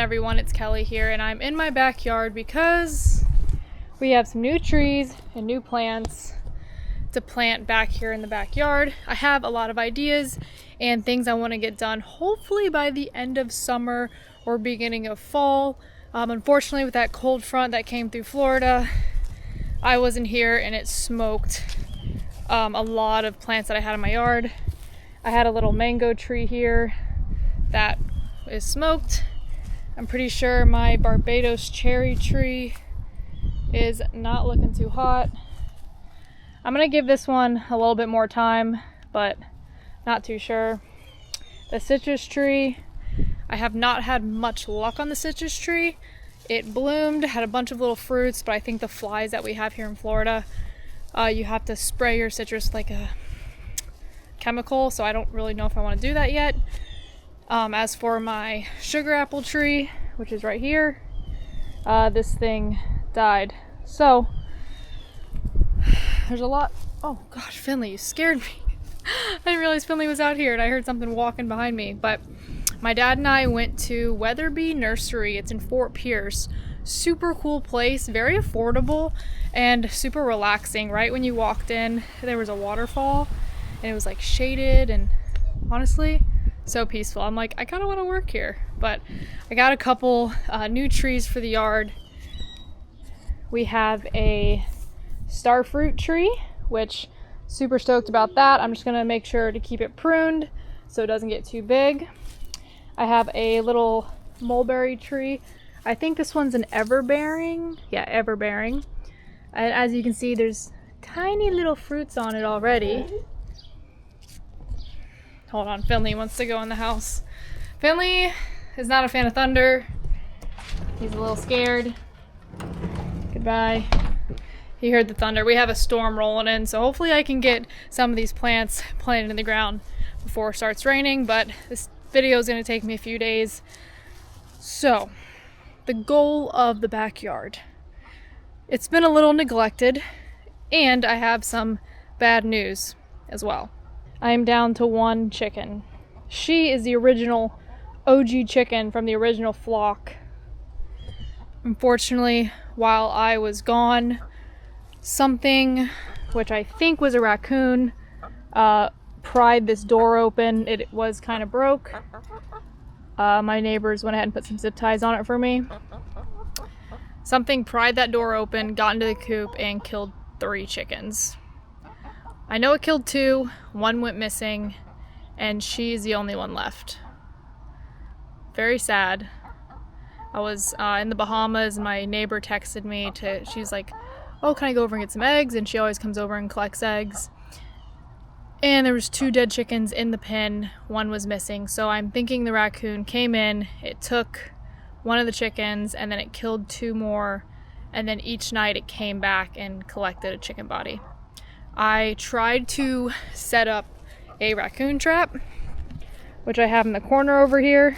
on everyone, it's Kelly here, and I'm in my backyard because we have some new trees and new plants to plant back here in the backyard. I have a lot of ideas and things I want to get done hopefully by the end of summer or beginning of fall. Unfortunately, with that cold front that came through Florida, I wasn't here and it smoked a lot of plants that I had in my yard. I had a little mango tree here that is smoked. I'm pretty sure my Barbados cherry tree is not looking too hot. I'm gonna give this one a little bit more time, but not too sure. The citrus tree, I have not had much luck on the citrus tree. It bloomed, had a bunch of little fruits, but I think the flies that we have here in Florida, you have to spray your citrus like a chemical, so I don't really know if I want to do that yet. As for my sugar apple tree, which is right here, this thing died. So there's a lot. Oh gosh, Finley, you scared me. I didn't realize Finley was out here and I heard something walking behind me. But my dad and I went to Weatherby Nursery. It's in Fort Pierce. Super cool place, very affordable and super relaxing. Right when you walked in, there was a waterfall and it was like shaded and honestly so peaceful. I'm like, I kind of want to work here. But I got a couple new trees for the yard. We have a starfruit tree, which super stoked about that. I'm just gonna make sure to keep it pruned so it doesn't get too big. I have a little mulberry tree. I think this one's an everbearing. Yeah, everbearing. And as you can see, there's tiny little fruits on it already. Hold on, Finley wants to go in the house. Finley is not a fan of thunder. He's a little scared. Goodbye. He heard the thunder. We have a storm rolling in, so hopefully I can get some of these plants planted in the ground before it starts raining, but this video is going to take me a few days. So, the goal of the backyard. It's been a little neglected, and I have some bad news as well. I am down to one chicken. She is the original OG chicken from the original flock. Unfortunately, while I was gone, something, which I think was a raccoon, pried this door open. It was kind of broke. My neighbors went ahead and put some zip ties on it for me. Something pried that door open, got into the coop, and killed 3 chickens. I know it killed 2, 1 went missing, and she's the only one left. Very sad. I was in the Bahamas, and my neighbor texted me she's like, oh, can I go over and get some eggs? And she always comes over and collects eggs. And there was 2 dead chickens in the pen, 1 was missing. So I'm thinking the raccoon came in, it took 1 of the chickens, and then it killed 2 more, and then each night it came back and collected a chicken body. I tried to set up a raccoon trap, which I have in the corner over here.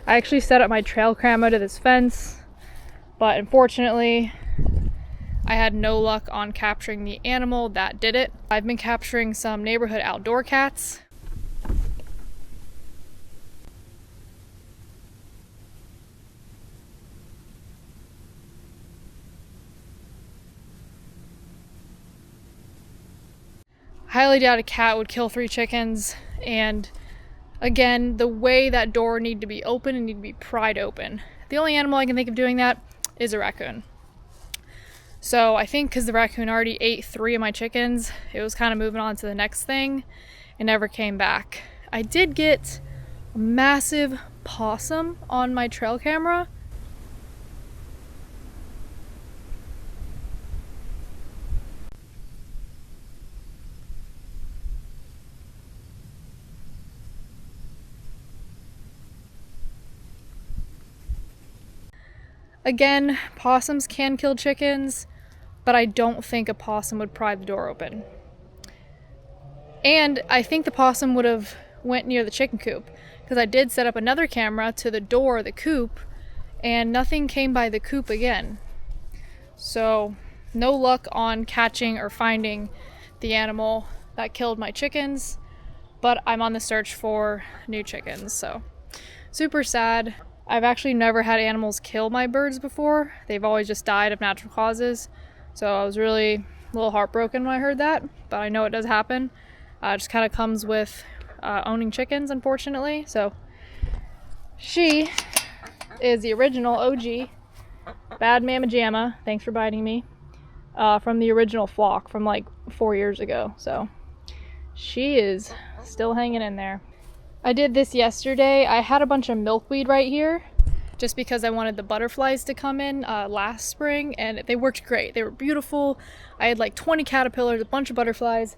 I actually set up my trail camera to this fence, but unfortunately I had no luck on capturing the animal that did it. I've been capturing some neighborhood outdoor cats. Highly doubt a cat would kill 3 chickens, and again, the way that door needed to be open and need to be pried open. The only animal I can think of doing that is a raccoon. So I think because the raccoon already ate 3 of my chickens, it was kind of moving on to the next thing and never came back. I did get a massive possum on my trail camera. Again, possums can kill chickens, but I don't think a possum would pry the door open. And I think the possum would have went near the chicken coop, because I did set up another camera to the door of the coop, and nothing came by the coop again. So, no luck on catching or finding the animal that killed my chickens, but I'm on the search for new chickens, so super sad. I've actually never had animals kill my birds before. They've always just died of natural causes. So I was really a little heartbroken when I heard that, but I know it does happen. It just kind of comes with owning chickens, unfortunately. So she is the original OG Bad Mama Jamma. Thanks for biting me. From the original flock from like 4 years ago. So she is still hanging in there. I did this yesterday. I had a bunch of milkweed right here just because I wanted the butterflies to come in last spring, and they worked great. They were beautiful. I had like 20 caterpillars, a bunch of butterflies,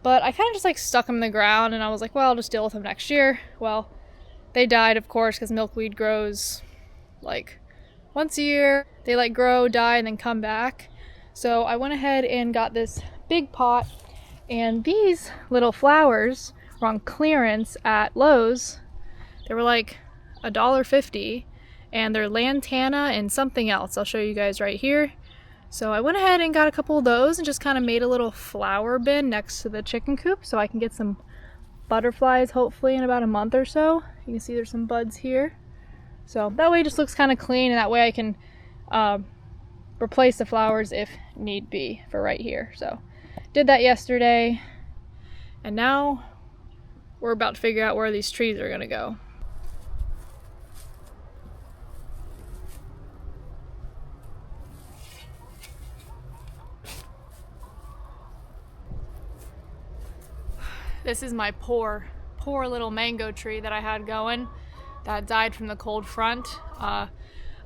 but I kind of just like stuck them in the ground, and I was like, well, I'll just deal with them next year. Well, they died, of course, because milkweed grows like once a year. They like grow, die, and then come back. So I went ahead and got this big pot, and these little flowers were on clearance at Lowe's. They were like $1.50, and they're lantana and something else. I'll show you guys right here. So I went ahead and got a couple of those and just kind of made a little flower bin next to the chicken coop so I can get some butterflies hopefully in about a month or so. You can see there's some buds here. So that way it just looks kind of clean, and that way I can replace the flowers if need be for right here. So did that yesterday, and now we're about to figure out where these trees are gonna go. This is my poor little mango tree that I had going that died from the cold front.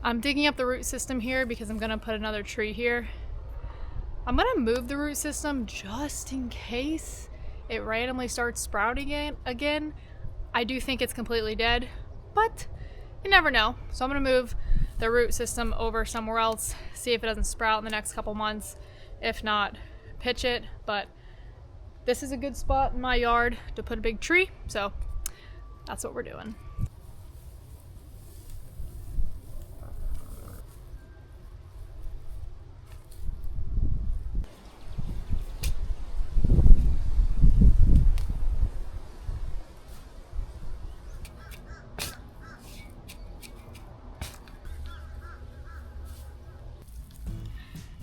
I'm digging up the root system here because I'm gonna put another tree here. I'm gonna move the root system just in case it randomly starts sprouting again. I do think it's completely dead, but you never know. So I'm gonna move the root system over somewhere else, see if it doesn't sprout in the next couple months. If not, pitch it. But this is a good spot in my yard to put a big tree, so that's what we're doing.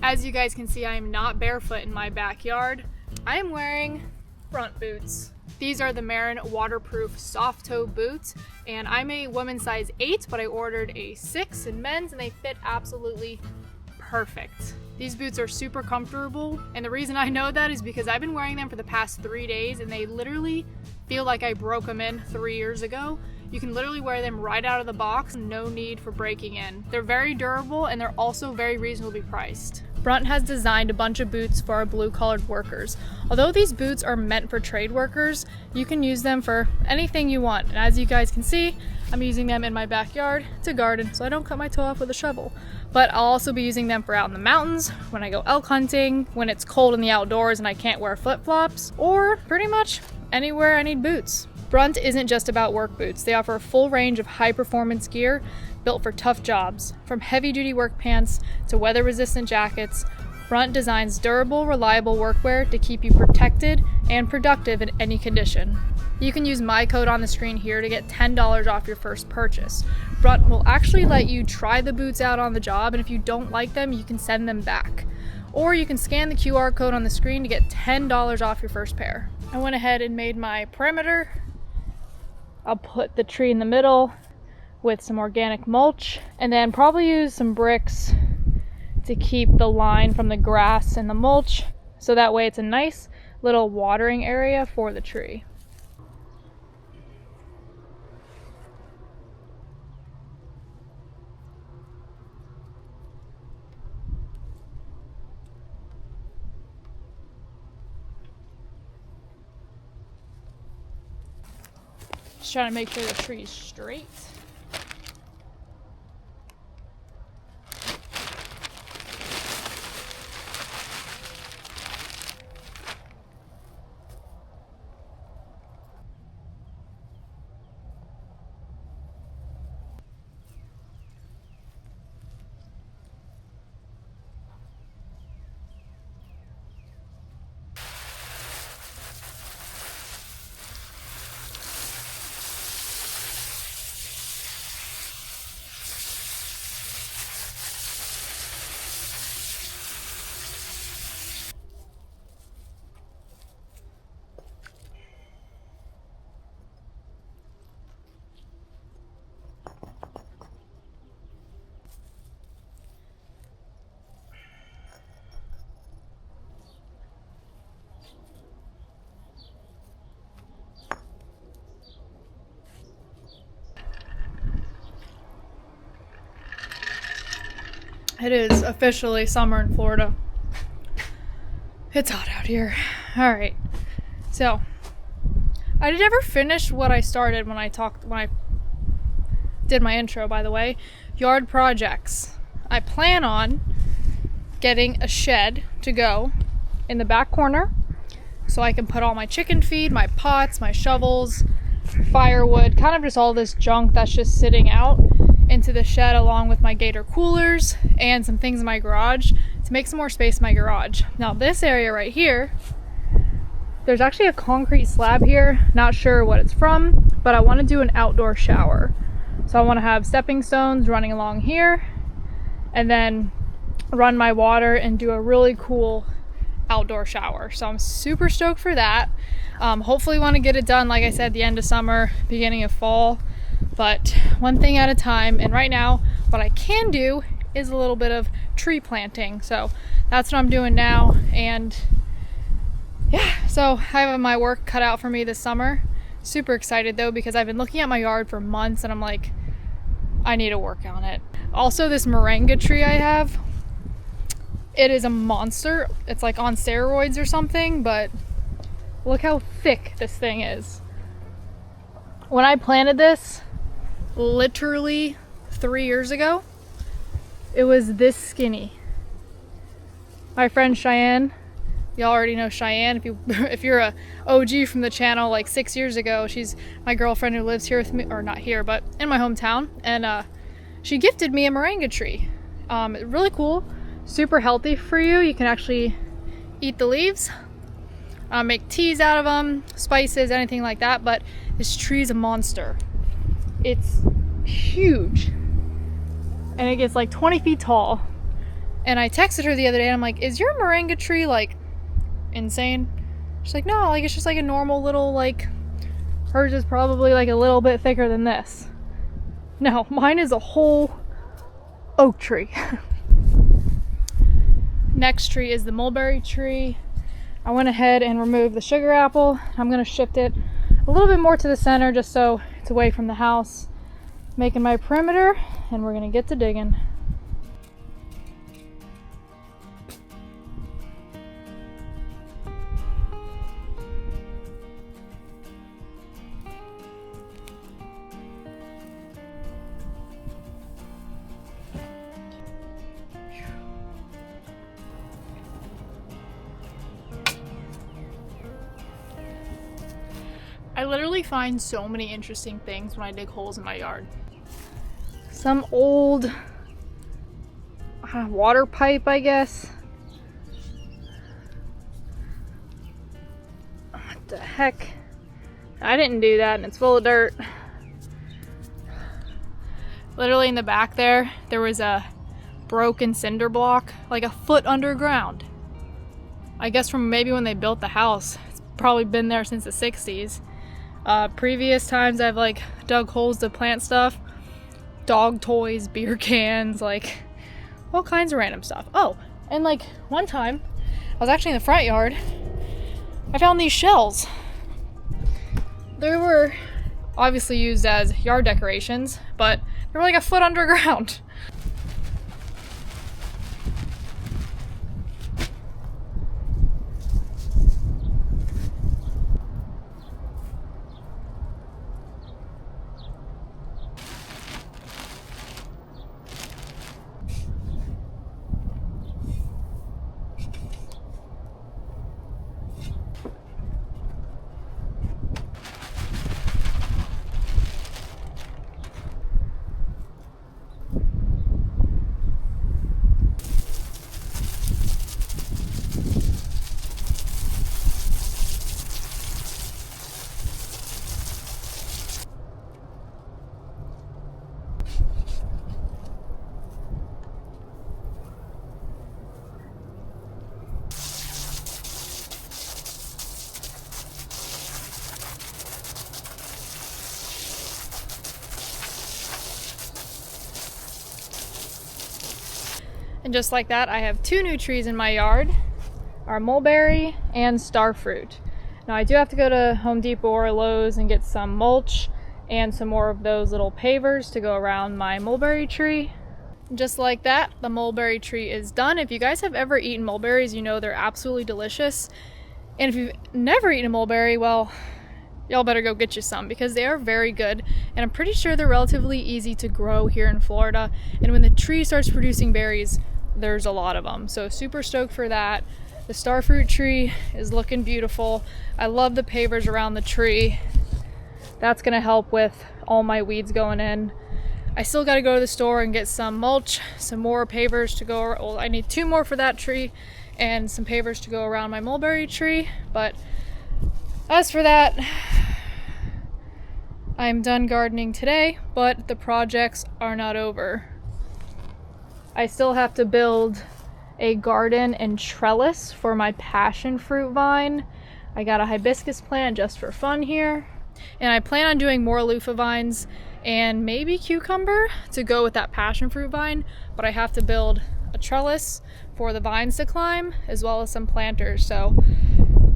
As you guys can see, I am not barefoot in my backyard. I am wearing front boots. These are the Marin waterproof soft toe boots, and I'm a women's size 8, but I ordered a 6 in men's, and they fit absolutely perfect. These boots are super comfortable, and the reason I know that is because I've been wearing them for the past 3 days, and they literally feel like I broke them in 3 years ago. You can literally wear them right out of the box, no need for breaking in. They're very durable, and they're also very reasonably priced. Brunt has designed a bunch of boots for our blue-collared workers. Although these boots are meant for trade workers, you can use them for anything you want. And as you guys can see, I'm using them in my backyard to garden so I don't cut my toe off with a shovel. But I'll also be using them for out in the mountains, when I go elk hunting, when it's cold in the outdoors and I can't wear flip-flops, or pretty much anywhere I need boots. Brunt isn't just about work boots. They offer a full range of high-performance gear built for tough jobs. From heavy-duty work pants to weather-resistant jackets, Brunt designs durable, reliable workwear to keep you protected and productive in any condition. You can use my code on the screen here to get $10 off your first purchase. Brunt will actually let you try the boots out on the job, and if you don't like them, you can send them back. Or you can scan the QR code on the screen to get $10 off your first pair. I went ahead and made my perimeter. I'll put the tree in the middle with some organic mulch, and then probably use some bricks to keep the line from the grass and the mulch, so that way it's a nice little watering area for the tree. Just trying to make sure the tree's straight. It is officially summer in Florida. It's hot out here. All right. So, I never finished what I started when I did my intro, by the way. Yard projects. I plan on getting a shed to go in the back corner so I can put all my chicken feed, my pots, my shovels, firewood, kind of just all this junk that's just sitting out into the shed, along with my Gator coolers and some things in my garage to make some more space in my garage. Now this area right here, there's actually a concrete slab here, not sure what it's from, but I want to do an outdoor shower. So I want to have stepping stones running along here and then run my water and do a really cool outdoor shower. So I'm super stoked for that. Hopefully want to get it done, like I said, the end of summer, beginning of fall, but one thing at a time. And right now what I can do is a little bit of tree planting, so that's what I'm doing now. And yeah, so I have my work cut out for me this summer. Super excited though, because I've been looking at my yard for months and I'm like, I need to work on it. Also, this moringa tree I have, it is a monster. It's like on steroids or something, but look how thick this thing is. When I planted this, literally 3 years ago, it was this skinny. My friend Cheyenne, you already know Cheyenne if you're a OG from the channel, like 6 years ago. She's my girlfriend who lives here with me, or not here, but in my hometown, and she gifted me a moringa tree. Really cool, super healthy for you. You can actually eat the leaves, make teas out of them, spices, anything like that. But this tree is a monster. It's huge, and it gets like 20 feet tall. And I texted her the other day and I'm like, is your moringa tree like insane? She's like, no, like it's just like a normal little, like, hers is probably like a little bit thicker than this. No, mine is a whole oak tree. Next tree is the mulberry tree. I went ahead and removed the sugar apple. I'm gonna shift it a little bit more to the center just so it's away from the house, making my perimeter, and we're gonna get to digging. I literally find so many interesting things when I dig holes in my yard. Some old water pipe, I guess. What the heck? I didn't do that, and it's full of dirt. Literally in the back there was a broken cinder block, like a foot underground. I guess from maybe when they built the house. It's probably been there since the 60s. Previous times I've like dug holes to plant stuff, dog toys, beer cans, like all kinds of random stuff. Oh, and like one time I was actually in the front yard, I found these shells. They were obviously used as yard decorations, but they were like a foot underground. And just like that, I have 2 new trees in my yard, our mulberry and starfruit. Now I do have to go to Home Depot or Lowe's and get some mulch and some more of those little pavers to go around my mulberry tree. Just like that, the mulberry tree is done. If you guys have ever eaten mulberries, you know they're absolutely delicious. And if you've never eaten a mulberry, well, y'all better go get you some because they are very good. And I'm pretty sure they're relatively easy to grow here in Florida. And when the tree starts producing berries, there's a lot of them. So super stoked for that. The starfruit tree is looking beautiful. I love the pavers around the tree. That's gonna help with all my weeds going in. I still gotta go to the store and get some mulch, some more pavers to go, well, I need 2 more for that tree and some pavers to go around my mulberry tree. But as for that, I'm done gardening today, but the projects are not over. I still have to build a garden and trellis for my passion fruit vine. I got a hibiscus plant just for fun here. And I plan on doing more loofah vines and maybe cucumber to go with that passion fruit vine, but I have to build a trellis for the vines to climb as well as some planters. So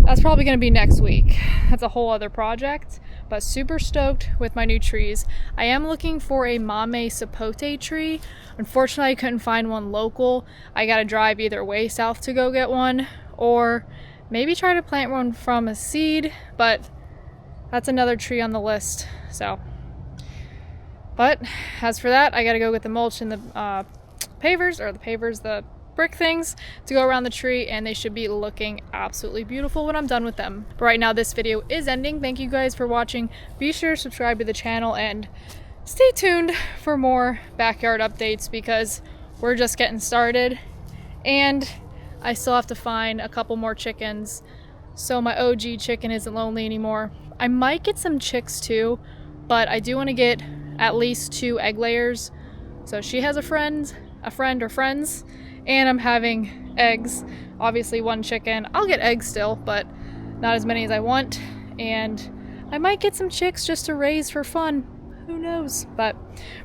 that's probably going to be next week. That's a whole other project, but super stoked with my new trees. I am looking for a Mame sapote tree. Unfortunately, I couldn't find one local. I got to drive either way south to go get one, or maybe try to plant one from a seed, but that's another tree on the list. So, but as for that, I got to go get the mulch and the the brick things to go around the tree, and they should be looking absolutely beautiful when I'm done with them. But right now this video is ending. Thank you guys for watching. Be sure to subscribe to the channel and stay tuned for more backyard updates because we're just getting started and I still have to find a couple more chickens so my OG chicken isn't lonely anymore. I might get some chicks too, but I do want to get at least 2 egg layers. So she has a friend or friends, and I'm having eggs. Obviously 1 chicken. I'll get eggs still, but not as many as I want. And I might get some chicks just to raise for fun. Who knows? But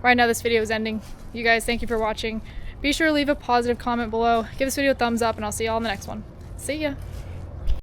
right now this video is ending. You guys, thank you for watching. Be sure to leave a positive comment below. Give this video a thumbs up, and I'll see y'all in the next one. See ya.